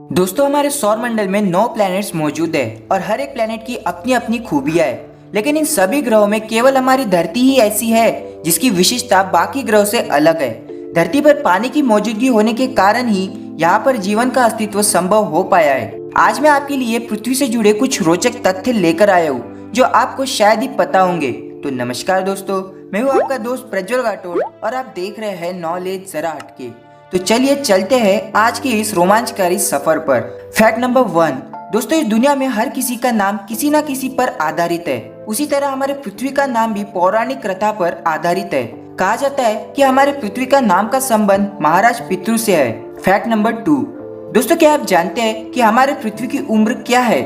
दोस्तों हमारे सौर मंडल में 9 प्लैनेट्स मौजूद है और हर एक प्लैनेट की अपनी अपनी खूबियां है। लेकिन इन सभी ग्रहों में केवल हमारी धरती ही ऐसी है जिसकी विशेषता बाकी ग्रहों से अलग है। धरती पर पानी की मौजूदगी होने के कारण ही यहाँ पर जीवन का अस्तित्व संभव हो पाया है। आज मैं आपके लिए पृथ्वी से जुड़े कुछ रोचक तथ्य लेकर आया हूँ जो आपको शायद ही पता होंगे। तो नमस्कार दोस्तों, मैं हूँ आपका दोस्त प्रज्वल राठौड़ और आप देख रहे हैं नॉलेज जरा हटके। तो चलिए चलते हैं आज के इस रोमांचकारी सफर पर। फैक्ट नंबर 1, दोस्तों इस दुनिया में हर किसी का नाम किसी न किसी पर आधारित है। उसी तरह हमारे पृथ्वी का नाम भी पौराणिक कथा पर आधारित है। कहा जाता है कि हमारे पृथ्वी का नाम का संबंध महाराज पितृ से है। फैक्ट नंबर 2, दोस्तों क्या आप जानते हैं कि हमारे पृथ्वी की उम्र क्या है?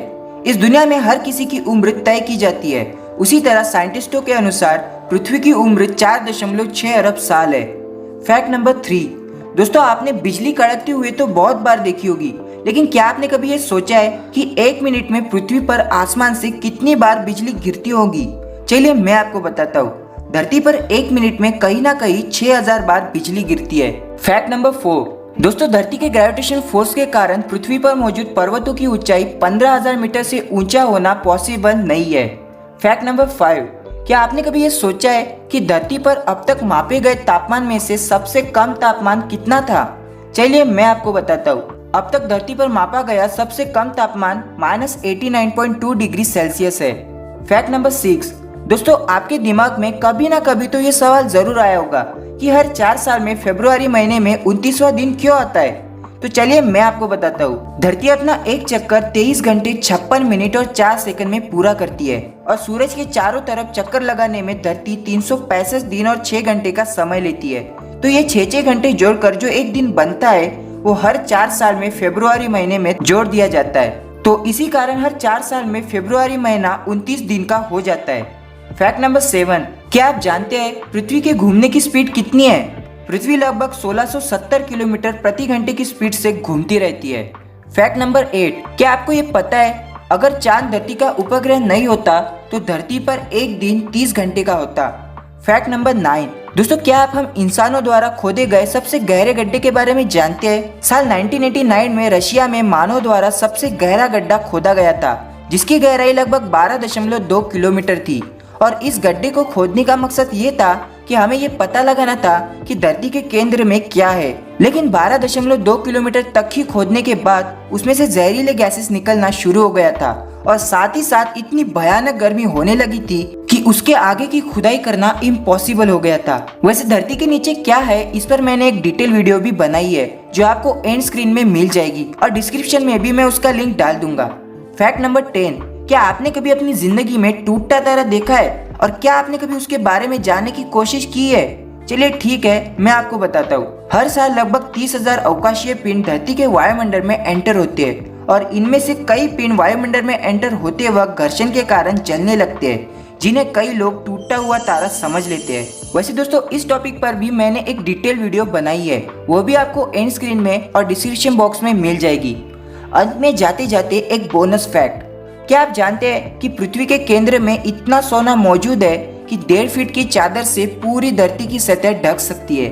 इस दुनिया में हर किसी की उम्र तय की जाती है। उसी तरह साइंटिस्टों के अनुसार पृथ्वी की उम्र 4.6 अरब साल है। फैक्ट नंबर 3, दोस्तों आपने बिजली कड़कते हुए तो बहुत बार देखी होगी, लेकिन क्या आपने कभी ये सोचा है कि 1 मिनट में पृथ्वी पर आसमान से कितनी बार बिजली गिरती होगी? चलिए मैं आपको बताता हूँ। धरती पर 1 मिनट में कहीं ना कहीं 6000 बार बिजली गिरती है। फैक्ट नंबर 4, दोस्तों धरती के ग्रेविटेशन फोर्स के कारण पृथ्वी पर मौजूद पर्वतों की ऊंचाई 15,000 मीटर से ऊंचा होना पॉसिबल नहीं है। फैक्ट नंबर 5, क्या आपने कभी ये सोचा है कि धरती पर अब तक मापे गए तापमान में से सबसे कम तापमान कितना था? चलिए मैं आपको बताता हूँ। अब तक धरती पर मापा गया सबसे कम तापमान -89.2 डिग्री सेल्सियस है। फैक्ट नंबर 6, दोस्तों आपके दिमाग में कभी ना कभी तो ये सवाल जरूर आया होगा कि हर 4 साल में फरवरी महीने में 29वां दिन क्यों आता है? तो चलिए मैं आपको बताता हूँ। धरती अपना एक चक्कर 23 घंटे 56 मिनट और 4 सेकंड में पूरा करती है और सूरज के चारों तरफ चक्कर लगाने में धरती 365 दिन और 6 घंटे का समय लेती है। तो ये 6 घंटे जोड़कर जो एक दिन बनता है वो हर 4 साल में फरवरी महीने में जोड़ दिया जाता है। तो इसी कारण हर 4 साल में फरवरी महीना 29 दिन का हो जाता है। फैक्ट नंबर 7, क्या आप जानते हैं पृथ्वी के घूमने की स्पीड कितनी है? पृथ्वी लगभग 1670 किलोमीटर प्रति घंटे की स्पीड से घूमती रहती है। फैक्ट नंबर 8, क्या आपको ये पता है अगर चांद धरती का उपग्रह नहीं होता तो धरती पर एक दिन 30 घंटे का होता। फैक्ट नंबर 9, दोस्तों क्या आप हम इंसानों द्वारा खोदे गए सबसे गहरे गड्ढे के बारे में जानते हैं? साल 1989 में रशिया में मानव द्वारा सबसे गहरा गड्ढा खोदा गया था जिसकी गहराई लगभग 12.2 किलोमीटर थी। और इस गड्ढे को खोदने का मकसद ये था कि हमें ये पता लगाना था कि धरती के केंद्र में क्या है। लेकिन 12.2 किलोमीटर तक ही खोदने के बाद उसमें से जहरीले गैसेस निकलना शुरू हो गया था और साथ ही साथ इतनी भयानक गर्मी होने लगी थी कि उसके आगे की खुदाई करना इम्पॉसिबल हो गया था। वैसे धरती के नीचे क्या है इस पर मैंने एक डिटेल वीडियो भी बनाई है जो आपको एंड स्क्रीन में मिल जाएगी और डिस्क्रिप्शन में भी मैं उसका लिंक डाल दूंगा। फैक्ट नंबर 10, क्या आपने कभी अपनी जिंदगी में टूटता तारा देखा है और क्या आपने कभी उसके बारे में जानने की कोशिश की है? चलिए ठीक है, मैं आपको बताता हूँ। हर साल लगभग 30,000 अवकाशीय पिंड धरती के वायुमंडल में एंटर होते हैं और इनमें से कई पिंड वायुमंडल में एंटर होते वक्त घर्षण के कारण जलने लगते हैं जिन्हें कई लोग टूटा हुआ तारा समझ लेते हैं। वैसे दोस्तों इस टॉपिक पर भी मैंने एक डिटेल वीडियो बनाई है, वो भी आपको एंड स्क्रीन में और डिस्क्रिप्शन बॉक्स में मिल जाएगी। अंत में जाते जाते एक बोनस फैक्ट, क्या आप जानते हैं कि पृथ्वी के केंद्र में इतना सोना मौजूद है कि 1.5 फीट की चादर से पूरी धरती की सतह ढक सकती है?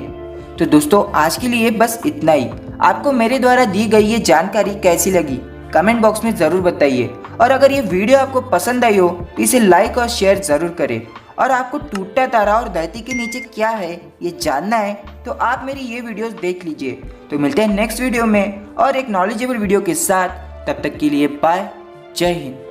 तो दोस्तों आज के लिए बस इतना ही। आपको मेरे द्वारा दी गई ये जानकारी कैसी लगी कमेंट बॉक्स में ज़रूर बताइए और अगर ये वीडियो आपको पसंद आई हो तो इसे लाइक और शेयर ज़रूर करें। और आपको टूटा तारा और धरती के नीचे क्या है ये जानना है तो आप मेरी ये वीडियोस देख लीजिए। तो मिलते हैं नेक्स्ट वीडियो में और एक नॉलेजेबल वीडियो के साथ। तब तक के लिए बाय, जय हिंद।